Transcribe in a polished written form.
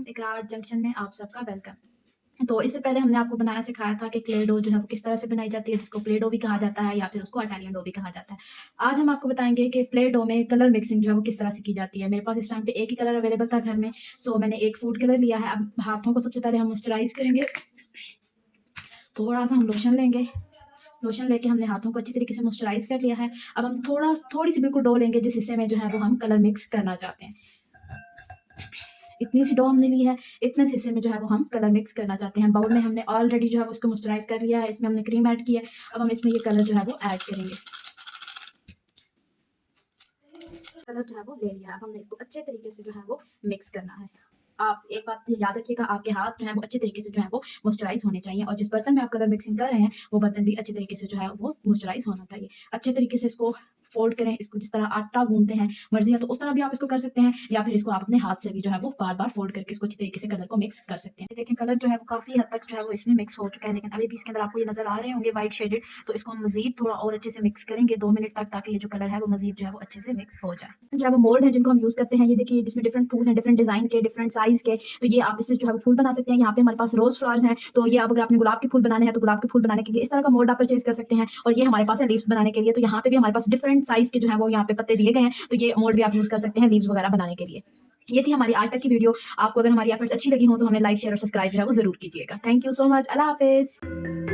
इकरार जंक्शन में आप सबका वेलकम। तो इससे पहले हमने आपको बनाना सिखाया था कि क्ले डो जो है वो किस तरह से बनाई जाती है, जिसको प्ले डो भी कहा जाता है या फिर उसको इटालियन डो भी कहा जाता है। आज हम आपको बताएँगे कि प्ले डो में कलर मिक्सिंग जो है वो किस तरह से की जाती है। मेरे पास इस टाइम पे एक ही कलर अवेलेबल था घर में, सो मैंने एक फूड कलर लिया है। अब हाथों को सबसे पहले हम मॉइस्चराइज़ करेंगे। थोड़ा-सा हम लोशन लेंगे। लोशन लेके हमने हाथों को अच्छी तरीके से मॉइस्चराइज़ कर लिया है। अब हम थोड़ी-सी बिल्कुल डो लेंगे जिस हिस्से में जो है वो हम कलर मिक्स करना चाहते हैं। इतनी सी डो हमने ली है, इतने से हिस्से में जो है वो हम कलर मिक्स करना चाहते हैं। बाउल में हमने ऑलरेडी जो है वो उसको मॉइस्चराइज़ कर लिया है, इसमें हमने क्रीम ऐड की है। अब हम इसमें ये कलर जो है वो ऐड करेंगे। कलर जो है वो ले लिया है, अब हमने इसको अच्छे तरीके से जो है वो मिक्स करना है। आप एक बात याद रखिएगा, आपके हाथ जो है वो अच्छे तरीके से जो है वो मॉइस्चराइज़ होने चाहिए और जिस बर्तन में आप कलर मिक्सिंग कर रहे हैं, वो बर्तन भी अच्छे तरीके से जो है वो मॉइस्चराइज़ होना चाहिए। अच्छे तरीके से इसको फ़ोल्ड करें, इसको जिस तरह आटा गूँथते हैं, मर्ज़ी है तो उस तरह भी आप इसको कर सकते हैं या फिर इसको आप अपने हाथ से भी जो है वो बार-बार फ़ोल्ड करके इसको अच्छी तरीके से कलर को मिक्स कर सकते हैं। देखिए कलर जो है वो काफ़ी हद तक जो है वो इसमें मिक्स हो चुका है, लेकिन अभी भी इसके अंदर आपको ये नज़र आ रहे होंगे व्हाइट शेडेड, तो इसको हम मज़ीद थोड़ा और अच्छे से मिक्स करेंगे 2 मिनट तक, ताकि ये जो कलर है वो मज़ीद जो है वो अच्छे से मिक्स हो जाए। जो है वो मोल्ड है जिनको हम यूज़ करते हैं, ये देखिए जिसमें डिफरेंट फूल हैं, डिफरेंट डिज़ाइन के, डिफरेंट साइज़ के, तो ये आप इससे जो है वो फूल बना सकते हैं। यहाँ पे हमारे पास रोज़ फ्लावर्स हैं, तो ये आप अगर आपने गुलाब के फूल बनाने हैं, तो गुलाब के फूल बनाने के लिए इस तरह का मोल्ड आप परचेज़ कर सकते हैं। और ये हमारे पास है लीव्स बनाने के लिए, तो यहाँ पे भी हमारे पास डिफरेंट साइज़ के जो है वो यहाँ पे पत्ते दिए गए हैं, तो ये मोल्ड भी आप यूज़ कर सकते हैं लीव्स वगैरह बनाने के लिए। ये थी हमारी आज तक की वीडियो। आपको अगर हमारी एफर्ट्स अच्छी लगी हो तो हमें लाइक, शेयर और सब्सक्राइब जो है वो ज़रूर कीजिएगा। Thank you so much. अल्लाह हाफ़िज़।